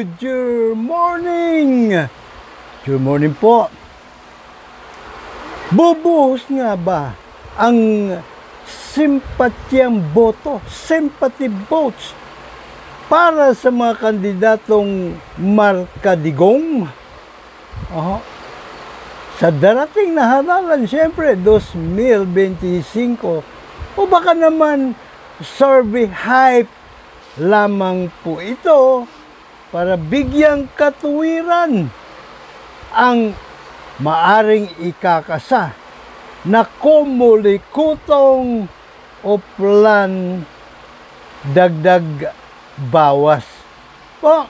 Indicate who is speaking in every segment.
Speaker 1: good morning! Good morning po. Bubuhos nga ba ang simpatyang boto, sympathy votes para sa mga kandidatong markadigong? Sa darating na halalan, siyempre, 2025, o baka naman survey hype lamang po ito para bigyang katuwiran ang maaring ikakasa na kumulikutong o plan dagdag bawas. Po,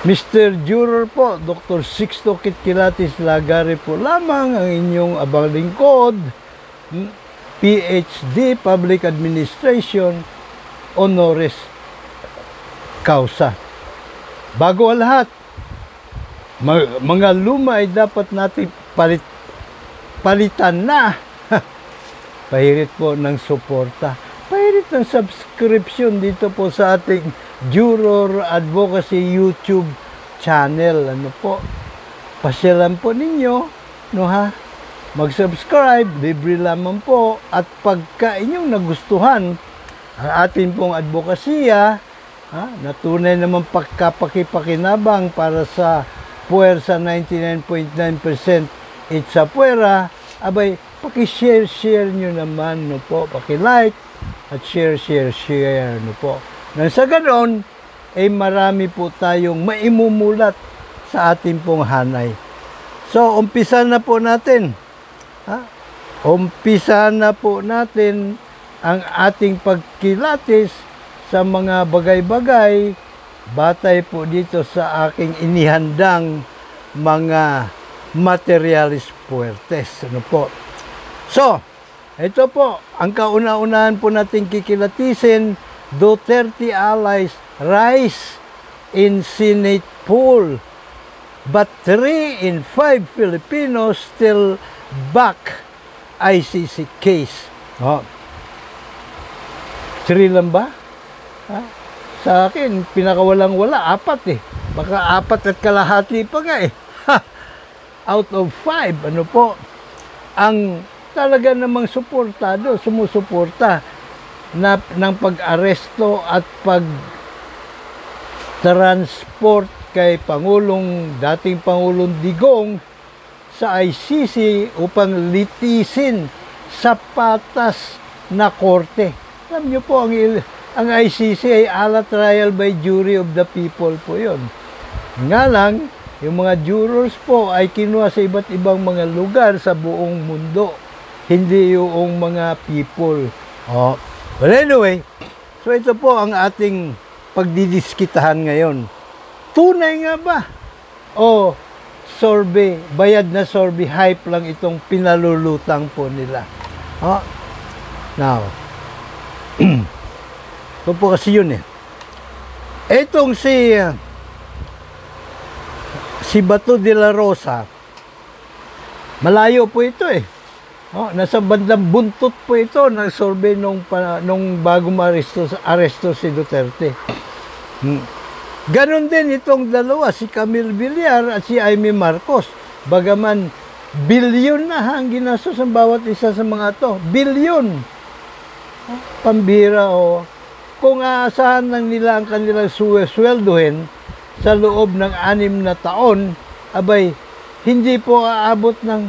Speaker 1: Mr. Juror po, Dr. Sixto Kitkilatis Lagare po lamang ang inyong abang lingkod, PhD, Public Administration, Honoris Causa. Bago ang lahat, mga luma ay dapat natin palitan na. Pahirit po ng suporta. Pahirit ng subscription dito po sa ating Juror Advocacy YouTube channel. Ano po? Pasyalan po ninyo, no ha? Mag-subscribe, libre lamang po. At pagka inyong nagustuhan ang atin pong advokasya, na tunay naman pagkapakipakinabang para sa puwersa 99.9% itsa puwera, abay, paki-share nyo naman, no po. Paki-like at share, no po. Nang sa ganon, ay marami po tayong maimumulat sa ating pong hanay. So, umpisa na po natin. Umpisa na po natin ang ating pagkilatis sa mga bagay-bagay batay po dito sa aking inihandang mga materialis puertes. Ano po? So, ito po, ang kauna-unahan po natin kikilatisin, Duterte allies rise in Senate poll, but 3 in 5 Filipinos still back ICC case. 3 lang ba? Sa akin, pinakawalang-wala, 4 eh. Baka 4 at kalahati pa nga eh. Out of 5, ano po, ang talaga namang suportado, sumusuporta ng pag-aresto at pag-transport kay dating Pangulong Digong sa ICC upang litisin sa patas na korte. Alam niyo po, ang ICC ay ala trial by jury of the people po yun. Nga lang, yung mga jurors po ay kinuha sa iba't ibang mga lugar sa buong mundo. Hindi yung mga people. But anyway, so ito po ang ating pagdidiskitahan ngayon. Tunay nga ba? O sorbet, bayad na sorbet, hype lang itong pinalulutang po nila. Now, ito po kasi yun eh. Itong si Bato de la Rosa, malayo po ito eh. Nasa bandang buntot po ito ng sorbet nung bago aresto si Duterte. Ganon din itong dalawa, si Camille Villar at si Amy Marcos. Bagaman, bilyon na ang ginastos ang bawat isa sa mga to. Bilyon. Pambira o. Kung aasahan lang nila ang kanilang sweldohin sa loob ng 6 na taon, abay, hindi po aabot ng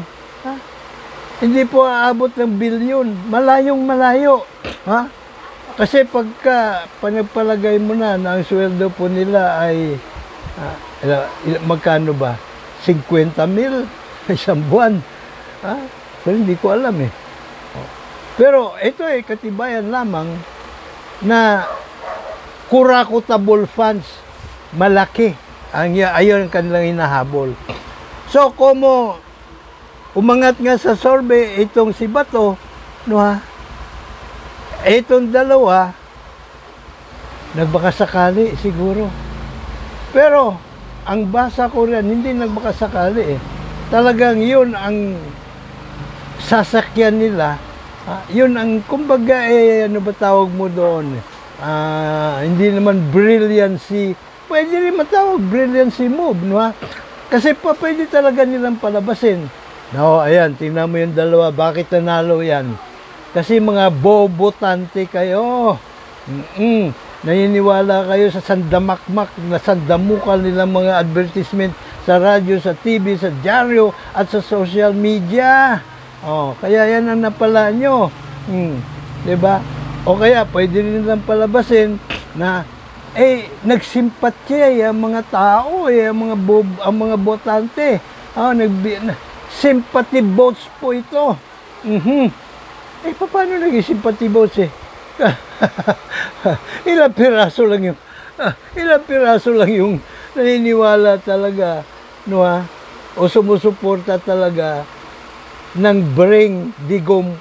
Speaker 1: bilyon. Malayong malayo. Kasi pagka panagpalagay mo na ang sweldo po nila ay magkano ba? 50,000 isang buwan. So, hindi ko alam eh. Pero ito ay katibayan lamang na kurakotable funds, malaki. Ayon ang kanilang hinahabol. So, como umangat nga sa sorbet itong si Bato, itong dalawa, nagbakasakali siguro. Pero, ang basa ko rin, hindi nagbakasakali eh. Talagang yun ang sasakyan nila. Yun ang, kumbaga ano ba tawag mo doon? hindi naman brilliancy, pwede rin matawag brilliancy move, no? Kasi pwede talaga nilang palabasin. No, ayan, tingnan mo yung dalawa, bakit nanalo yan? Kasi mga bobotante kayo. Naniniwala kayo sa sandamakmak na sandamukal nilang mga advertisement sa radyo, sa TV, sa dyaryo at sa social media. Kaya yan ang napala nyo. Diba? O kaya pwede rin nilang palabasin na nagsimpatya ang mga tao, ang mga botante. Sympathy votes po ito. Paano naging sympathy votes ilang piraso lang yung naniniwala talaga, no, o sumusuporta talaga ng bring digom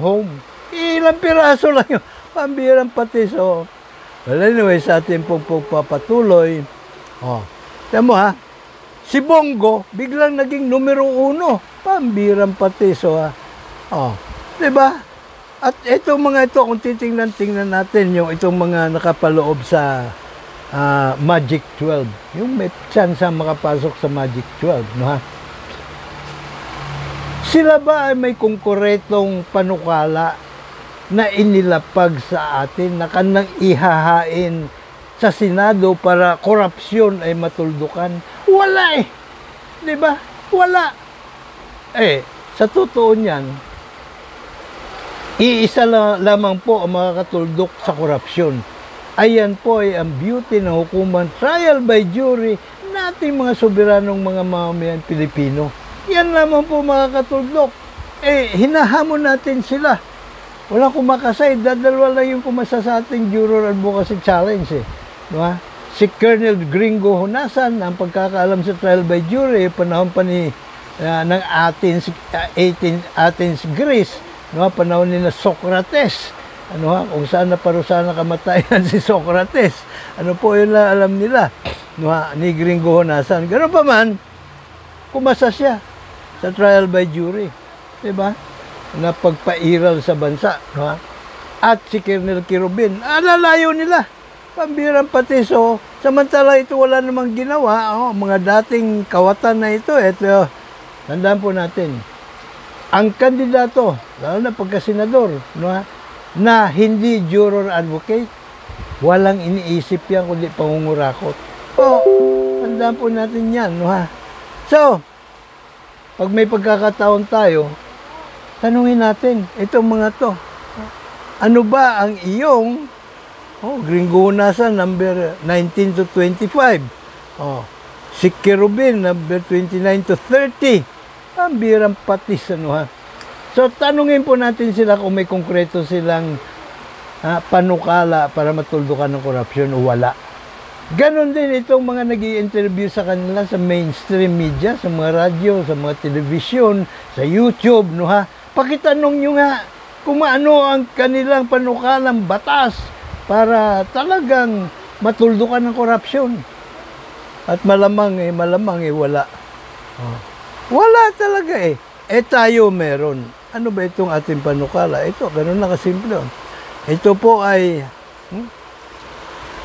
Speaker 1: home. Ilang piraso lang yung pambirang pati. So, well, anyway, sa ating pong pagpapatuloy, tiyan mo si Bongo biglang naging numero 1, pambirang pati. So, diba? At itong mga ito, kung tingnan natin yung itong mga nakapaloob sa Magic 12, yung may chance makapasok sa Magic 12, no, sila ba ay may konkretong panukala na inilapag sa atin na kanang ihahain sa Senado para korupsyon ay matuldukan? Wala diba? Wala. Sa totoo niyan, iisa lamang po ang makakatuldok sa korupsyon. Ayan po ay ang beauty ng hukuman trial by jury nating mga soberanong mga mamamayan Pilipino. Yan lamang po makakatuldok. Hinahamon natin sila. Walang kumakasay. Dadalwa lang yung kumasa sa ating Juror Advocacy Challenge. Diba? Si Colonel Gringo Honasan, ang pagkakaalam sa trial by jury, panahon pa ng Athens, Greece. No, panahon ni na Socrates. Kung saan naparusahan na kamatayan si Socrates. Ano po yun na alam nila, ni Gringo Honasan. Ganoon pa man, kumasa siya sa trial by jury. Diba? Na pagpairal sa bansa. At si Colonel Kirubin, alalayo nila. Pambirang pati. So, samantala ito wala namang ginawa. Mga dating kawatan na ito. Tandaan po natin. Ang kandidato, lalo na pagka-senador, na hindi juror advocate, walang iniisip yan kundi pangungurakot. Tandaan po natin yan. So, pag may pagkakataon tayo, tanungin natin, itong mga to, ano ba ang iyong Gringo Honasan, number 19 to 25. Si Kerubin, number 29 to 30. Ang birang patis, So, tanungin po natin sila kung may konkreto silang panukala para matuldukan ng korupsyon o wala. Ganon din itong mga nag-i-interview sa kanila sa mainstream media, sa mga radyo, sa mga television, sa YouTube, Pakitanong nyo nga kung ano ang kanilang panukalang batas para talagang matuldukan ng korupsyon. At malamang wala. Wala talaga tayo meron. Ano ba itong ating panukala? Ito, ganun na kasimple. Ito po ay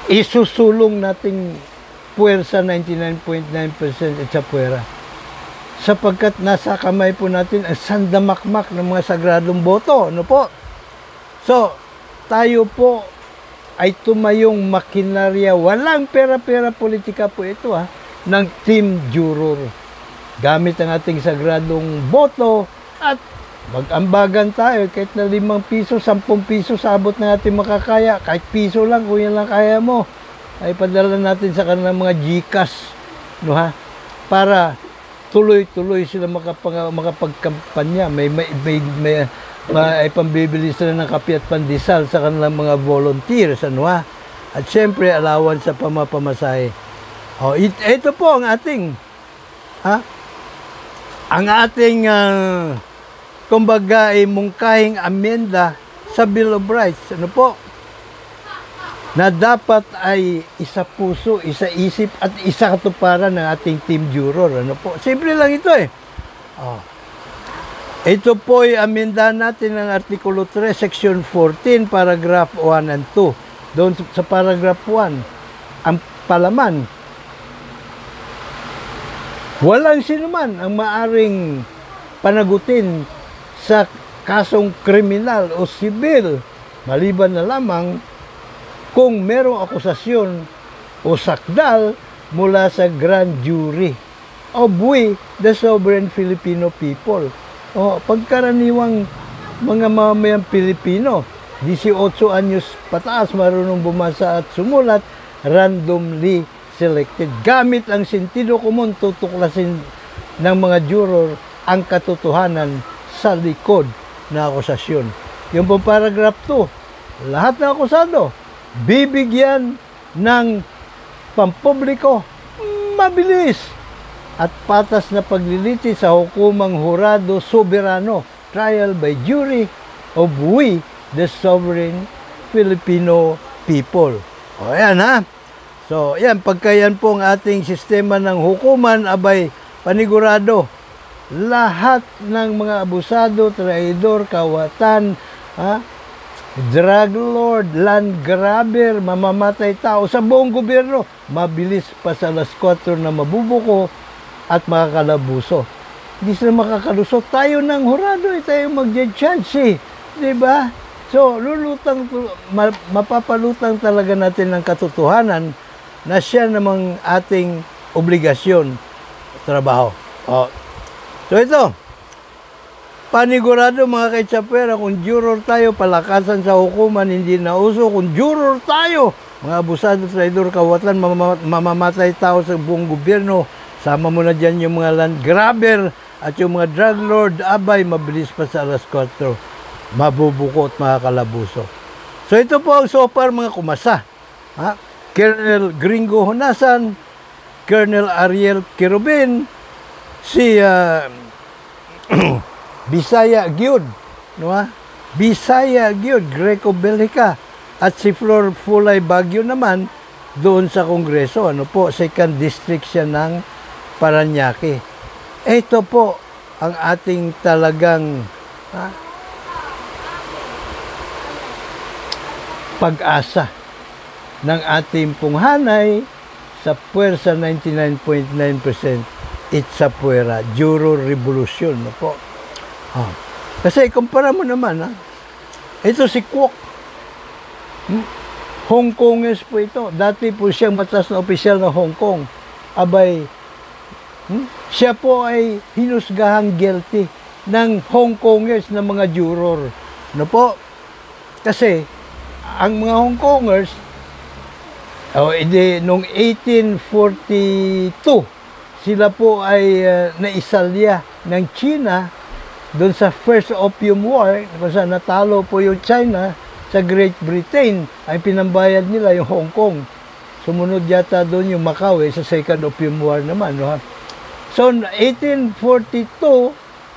Speaker 1: isusulong nating puwersa 99.9% at sa puwera. Sapagkat nasa kamay po natin ang sandamakmak ng mga sagradong boto. Ano po? So, tayo po ay tumayong makinarya. Walang pera-pera politika po ito ng Team Juror. Gamit ang ating sagradong boto at mag-ambagan tayo kahit na 5 piso, 10 piso sabot na natin makakaya. Kahit piso lang, kung yan lang kaya mo, ay padala natin sa kanilang mga GCash, para tuloy-tuloy sila makapagkampanya. May pambibili sila ng kape at pandesal sa kanilang mga volunteers. At syempre, allowance sa pamapamasahe. Ito po ang ating kumbaga ay mungkahing amenda sa Bill of Rights. Na dapat ay isa puso, isa isip at isa katuparan ng ating Team Juror. Simple lang ito Ito po ay amendahan natin ng Artikulo 3, Section 14, Paragraph 1 and 2. Doon sa Paragraph 1, ang palaman, walang sinuman ang maaring panagutin sa kasong kriminal o sibil, maliban na lamang kung merong akusasyon o sakdal mula sa grand jury of we, the sovereign Filipino people. O, pagkaraniwang mga mamamayang Pilipino, 18 anyos pataas, marunong bumasa at sumulat, randomly selected. Gamit ang sentido komon, tutuklasin ng mga juror ang katotohanan sa likod na akusasyon. Yung pong paragraph 2, lahat ng akusado, bibigyan ng pampubliko mabilis at patas na paglilitis sa hukumang hurado soberano, trial by jury of we, the sovereign Filipino people. O yan ha. So yan, pagka yan po ang ating sistema ng hukuman, abay panigurado, lahat ng mga abusado, traidor, kawatan, drug lord, land grabber, mamamatay tao sa buong gobyerno, mabilis pa sa alas 4 na mabubuko at makakalabuso. Hindi sila makakalusot. Tayo ng hurado, tayo mag-judge, diba? So, mapapalutang talaga natin ng katotohanan na siya namang ating obligasyon, trabaho. So, ito, panigurado mga kaitsapwera, kung juror tayo, palakasan sa hukuman, hindi na uso. Kung juror tayo, mga abusado, traidor, kawatan, mamamatay tao sa buong gobyerno, sama mo na dyan yung mga land grabber at yung mga drug lord, abay, mabilis pa sa alas 4, mabubuko at makakalabuso. So ito po ang so far mga kumasa. Colonel Gringo Honasan, Colonel Ariel Quirobin, si Bisaya Gyud, no? Bisaya Gyud, Greco Belgica, at si Flor Fulay Baguio naman doon sa Kongreso. Ano po, 2nd District siya ng Paranaque. Ito po ang ating talagang pag-asa ng ating punghanay sa puwersa 99.9%. It's a puwera, juror revolution. No po. Kasi kumpara mo naman, ito si Kwok. Hong Kongers po ito. Dati po siyang mataas na opisyal ng Hong Kong. Abay, siya po ay hinusgahang guilty ng Hong Kongers na mga juror. No po? Kasi, ang mga Hong Kongers, noong 1842, sila po ay naisalya ng China doon sa First Opium War, kung saan natalo po yung China sa Great Britain, ay pinambayad nila yung Hong Kong. Sumunod yata doon yung Macau sa Second Opium War naman. No? So, 1842,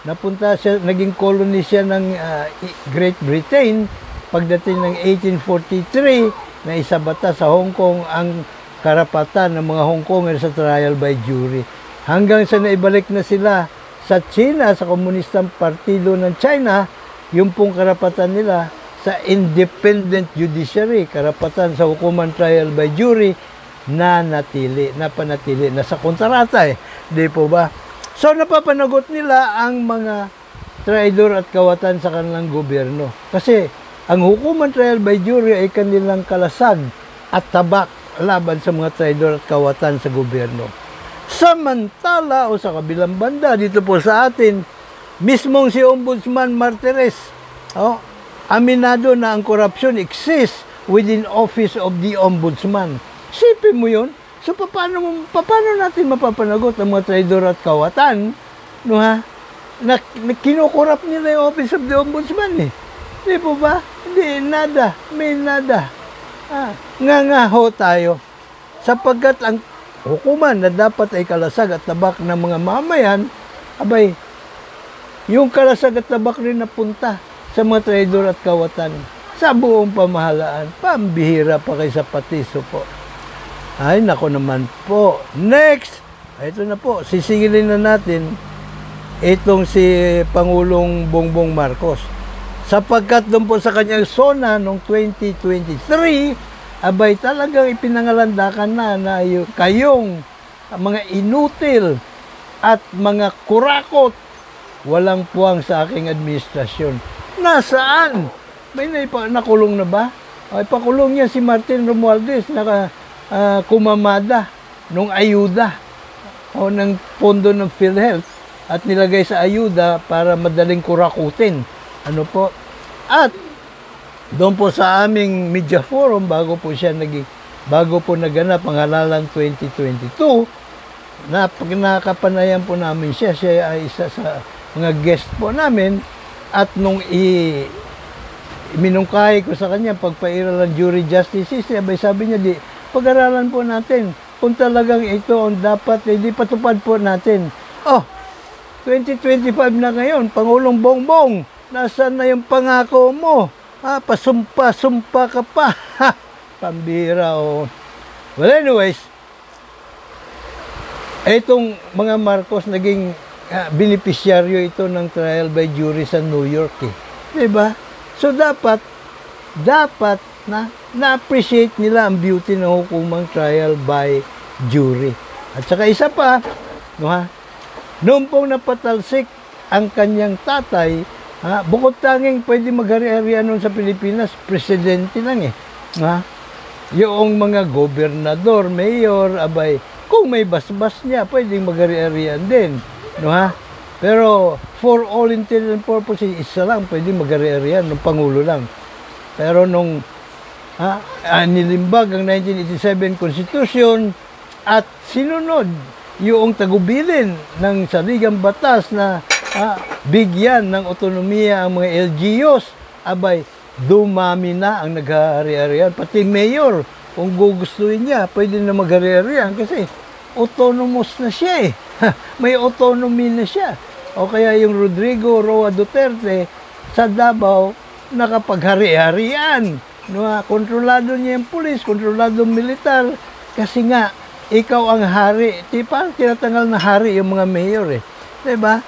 Speaker 1: napunta siya, naging colony siya ng Great Britain. Pagdating ng 1843, na isabata sa Hong Kong ang karapatan ng mga Hong Kongers sa trial by jury. Hanggang sa naibalik na sila sa China, sa Komunistang Partido ng China, yung pong karapatan nila sa independent judiciary, karapatan sa hukuman trial by jury, napanatili na sa kontrata di po ba? So napapanagot nila ang mga traidor at kawatan sa kanilang gobyerno. Kasi ang hukuman trial by jury ay kanilang kalasag at tabak laban sa mga traidor at kawatan sa gobyerno. Samantala o sa kabilang banda dito po sa atin, mismong si Ombudsman Martires, aminado na ang korupsyon exists within office of the Ombudsman. Sipin mo yun. So, paano natin mapapanagot ang mga traidor at kawatan, no ha? Na kinukurap nila yung office of the Ombudsman Di po ba? Hindi, nada. May nada. Nga ho tayo. Sapagkat ang hukuman na dapat ay kalasag at tabak ng mga mamayan, abay, yung kalasag at tabak rin napunta sa mga traidor at kawatan sa buong pamahalaan. Pambihira pa kay sa patiso po. Ay, nako naman po. Next! Ito na po, sisigilin na natin itong si Pangulong Bongbong Marcos. Sapagkat doon po sa kanyang SONA noong 2023, abay talagang ipinangalandakan na kayong mga inutil at mga kurakot, walang puwang sa aking administrasyon. Nasaan? May nakulong na ba? Ay, pakulong niya si Martin Romualdez na kumamada nung ayuda o ng pondo ng PhilHealth at nilagay sa ayuda para madaling kurakutin. Ano po? At doon po sa aming media forum, bago po naganap ang halalan 2022, nakapanayan po namin siya. Siya ay isa sa mga guest po namin. At nung minungkahi ko sa kanya pagpairal ng jury justice system, sabi niya, pag-aralan po natin kung talagang ito ang dapat, hindi patupad po natin. 2025 na ngayon, Pangulong Bongbong, nasaan na yung pangako mo? Pasumpa ka pa. Pambira, oh. Well, anyways, itong mga Marcos naging beneficiaryo ito ng trial by jury sa New York, eh. Diba? So, dapat na-appreciate nila ang beauty ng hukumang trial by jury. At saka isa pa, noong pong napatalsik ang kanyang tatay, bukod tanging pwede maghari-harian nun sa Pilipinas, presidente lang, eh. Yung mga gobernador, mayor, abay, kung may basbas niya, pwedeng maghari-harian din. Pero for all intents and purposes, isa lang pwedeng maghari-harian ng Pangulo lang. Pero nung nilimbag ang 1987 Constitution at sinunod yung tagubilin ng saligang batas na bigyan ng otonomiya ang mga LGUs, abay, dumami na ang naghahari-harian. Pati mayor, kung gugustuhin niya, pwede na maghari-harian kasi autonomous na siya, eh. May autonomy na siya. O kaya yung Rodrigo Roa Duterte sa Davao, nakapaghari-harian. Kontrolado niya yung pulis, kontrolado yung militar. Kasi nga, ikaw ang hari. Parang tinatanggal na hari yung mga mayor, eh. Diba?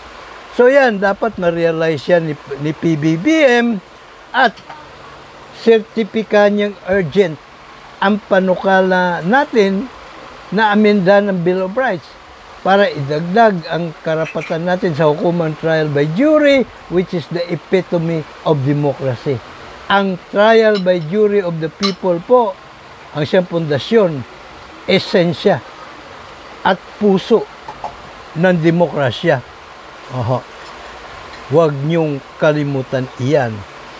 Speaker 1: So yan, dapat ma-realize yan ni PBBM at sertipika niyang urgent ang panukala natin na amenda ng Bill of Rights para idagdag ang karapatan natin sa hukumang trial by jury, which is the epitome of democracy. Ang trial by jury of the people po, ang siyang pundasyon, esensya at puso ng demokrasya. Huwag niyong kalimutan iyan.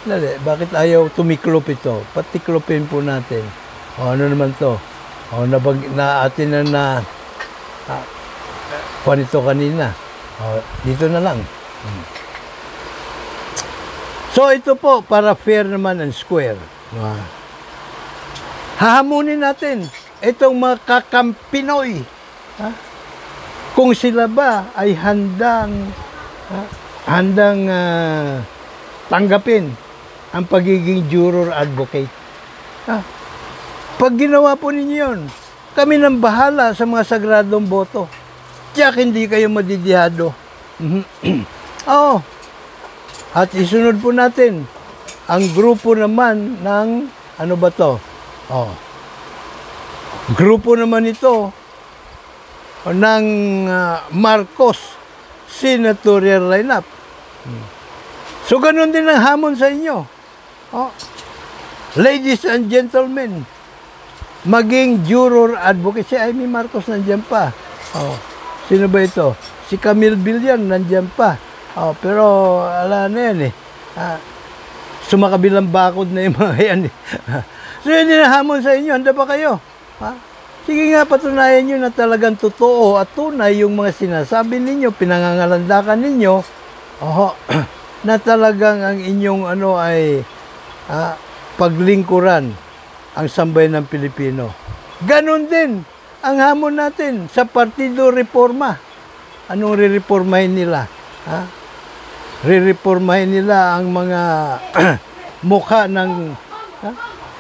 Speaker 1: Dali, bakit ayaw tumiklop ito? Patiklopin po natin. Ano naman to? Atin na ito kanina. Dito na lang. So ito po, para fair naman and square. Hahamunin natin itong mga kakampinoy. Kung sila ba ay handang tanggapin ang pagiging juror advocate. Pag ginawa po ninyo yun, kami nang bahala sa mga sagradong boto. Tiyak hindi kayo madidihado. At isunod po natin ang grupo naman ng, ano ba to? Grupo naman ito ng Marcos senatorial lineup. So, ganun din ang hamon sa inyo. Ladies and gentlemen, maging juror advocate. Si Amy Marcos nandiyan pa. Sino ba ito? Si Camille Villar nandiyan pa. Pero, ala na yan, eh. Sumakabilang bakod na yung mga yan, eh. So, yun din ang hamon sa inyo. Handa ba kayo? Sige nga, patunayan nyo na talagang totoo at tunay yung mga sinasabi ninyo, pinangangalandakan ninyo, na talagang ang inyong ay paglingkuran ang sambayan ng Pilipino. Ganon din ang hamon natin sa Partido Reforma. Anong re-reformahin nila? Re-reformahin nila ang mga mukha ng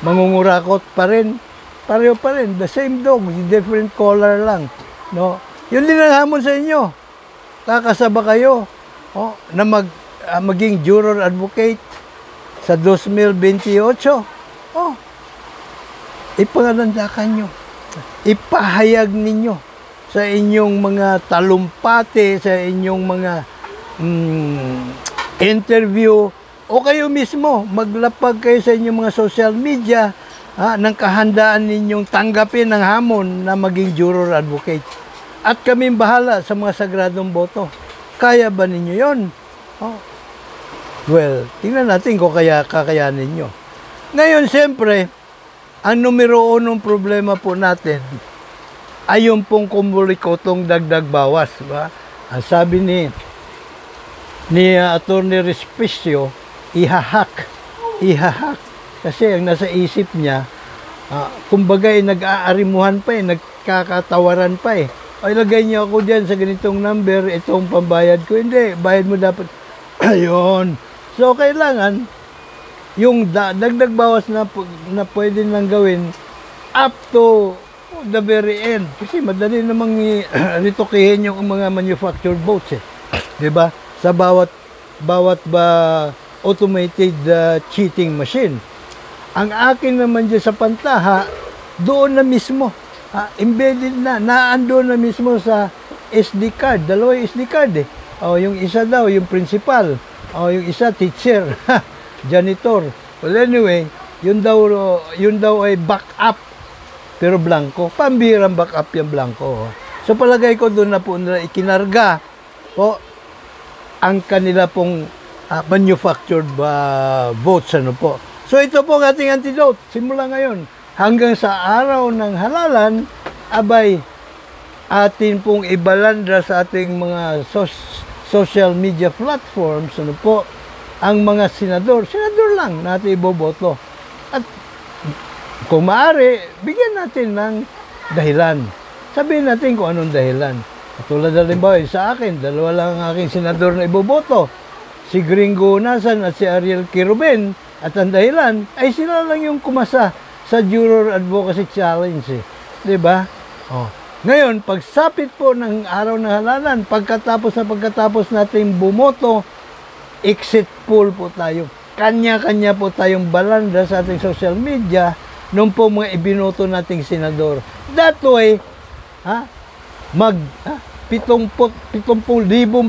Speaker 1: mangungurakot pa rin. Pareho pa rin. The same dog, different color lang. No? Yun din ang hamon sa inyo. Kakasaba kayo na maging juror advocate sa 2028. Ipangalandakan nyo. Ipahayag ninyo sa inyong mga talumpati, sa inyong mga interview, o kayo mismo, maglapag kayo sa inyong mga social media ng kahandaan ninyong tanggapin ng hamon na maging juror advocate. At kami bahala sa mga sagradong boto. Kaya ba ninyo yon? Well, tingnan natin kung kakayanin nyo. Ngayon, siyempre, ang numero unong problema po natin ay yung pong kumulikotong dagdag bawas. Ba? Ang sabi ni Atty. Respicio, ihahak. Kasi ang nasa isip niya, kumbaga nag-aarimuhan pa nagkakatawaran pa Ay, lagay niyo ako dyan sa ganitong number, itong pambayad ko. Hindi, bayad mo dapat. Ayun. So, kailangan, yung dagdag bawas na pwede nang gawin up to the very end. Kasi madali namang ritukihin yung mga manufactured boats Diba? Sa bawat automated cheating machine. Ang akin naman dyan sa Pantaha, doon na mismo. Embedded naandun na mismo sa SD card. Dalawa yung SD card yung isa daw, yung principal. Yung isa, teacher. Janitor. Well, anyway, yun daw ay backup. Pero blanco. Pambirang backup yung blanco. So, palagay ko doon na po nila ikinarga ang kanila pong manufactured votes. So, ito po ang ating antidote. Simula ngayon. Hanggang sa araw ng halalan, abay, atin pong ibalandra sa ating mga social media platforms, ang mga senador lang natin iboboto. At kung maaari, bigyan natin ng dahilan. Sabihin natin kung anong dahilan. Katulad na limbawa, sa akin, dalawa lang ang aking senador na iboboto. Si Gringo Nasan at si Ariel Quirobin. At ang dahilan ay sila lang yung kumasa sa Juror Advocacy Challenge. Diba? Ngayon, pagsapit po ng araw ng halalan, pagkatapos natin bumoto, exit poll po tayo. Kanya-kanya po tayong balanda sa ating social media nung po mga ibinoto nating senador. That way, 70,000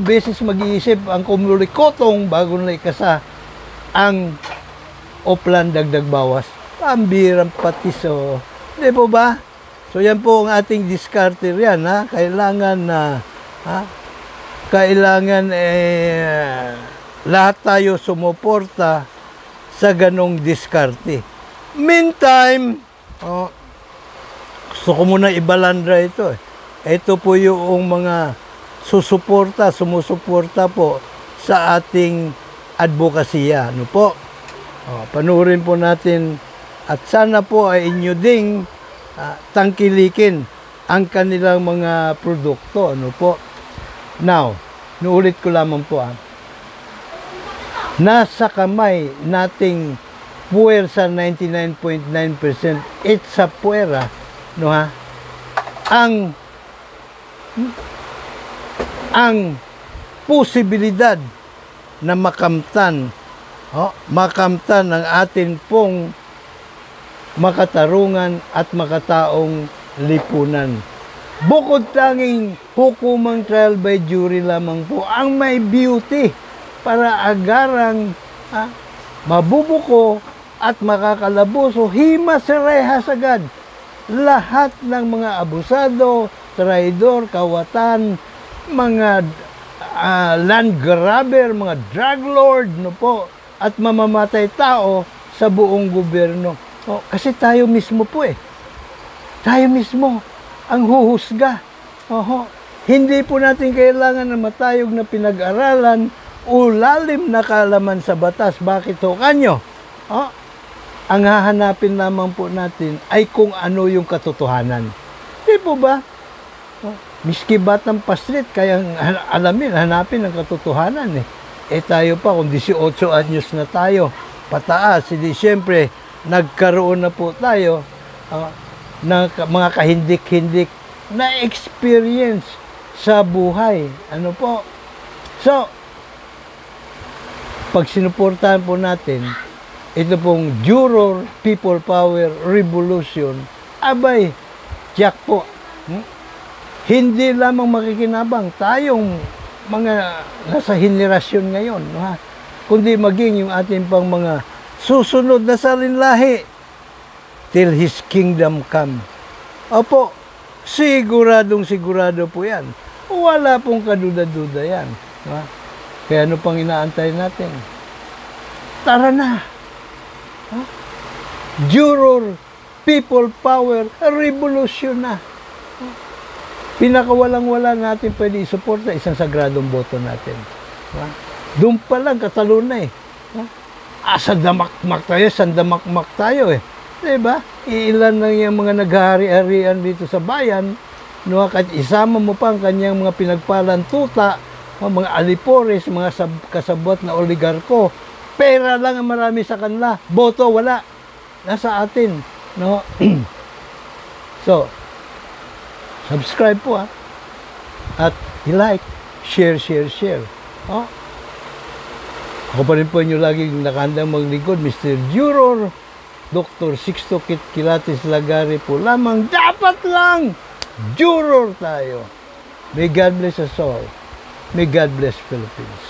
Speaker 1: beses mag-iisip ang kumulikotong bago na ikasa ang Oplan dagdag bawas. Pambirang patiso. Hindi po ba? So yan po ang ating discarte riyan. Kailangan lahat tayo sumuporta sa ganong diskarte. Meantime, gusto ko muna ibalandra ito. Ito po yung mga sumusuporta po sa ating advokasya. Panuorin po natin at sana po ay inyo ding tangkilikin ang kanilang mga produkto. Now, nuulit ko lamang po. Nasa kamay nating puwersa 99.9%. It's sa puwera. Ang posibilidad na makamtan ng atin pong makatarungan at makataong lipunan. Bukod tanging hukumang trial by jury lamang po ang may beauty para agarang mabubuko at makakalaboso, himas rehas agad lahat ng mga abusado, traidor, kawatan, mga land grabber, mga drug lord, at mamamatay tao sa buong gobyerno. Kasi tayo mismo po tayo mismo ang huhusga. Hindi po natin kailangan na matayog na pinag-aralan o lalim na kaalaman sa batas. Bakit kanyo? Ang hahanapin lamang po natin ay kung ano yung katotohanan. Di po ba? Miski batang paslit, kaya hanapin ang katotohanan tayo pa, kung 18 anyos na tayo, pataas, hindi siyempre, nagkaroon na po tayo ng mga kahindik-hindik na experience sa buhay. So, pag sinuportahan po natin, ito pong Juror People Power Revolution, abay, tiyak po, hindi lamang makikinabang tayong mga nasa henerasyon ngayon, ha? Kundi maging yung ating pang mga susunod na salinlahi till His kingdom come. Opo, siguradong sigurado po yan. Wala pong kaduda-duda yan. Ha? Kaya ano pang inaantay natin? Tara na! Ha? Juror People Power Revolution na! Pinakawalang-wala natin pwede isuporta isang sagradong boto natin. Ha? Doon pa lang katalo na eh. Ha? Sandamakmak tayo, sandamakmak tayo eh. Diba? Ilan lang yung mga naghahari-harian dito sa bayan, no? Kahit isama mo pa ang kanyang mga pinagpalang tuta, mga alipores, mga kasabot na oligarko, pera lang ang marami sa kanila, boto wala. Nasa atin. No? So, subscribe po at i-like, share. Oh. Ako pa rin po inyo laging nakahandang maglingkod, Mr. Juror, Dr. Sixto Kitkilatis Lagari po lamang. Dapat lang Juror tayo. May God bless us all. May God bless Philippines.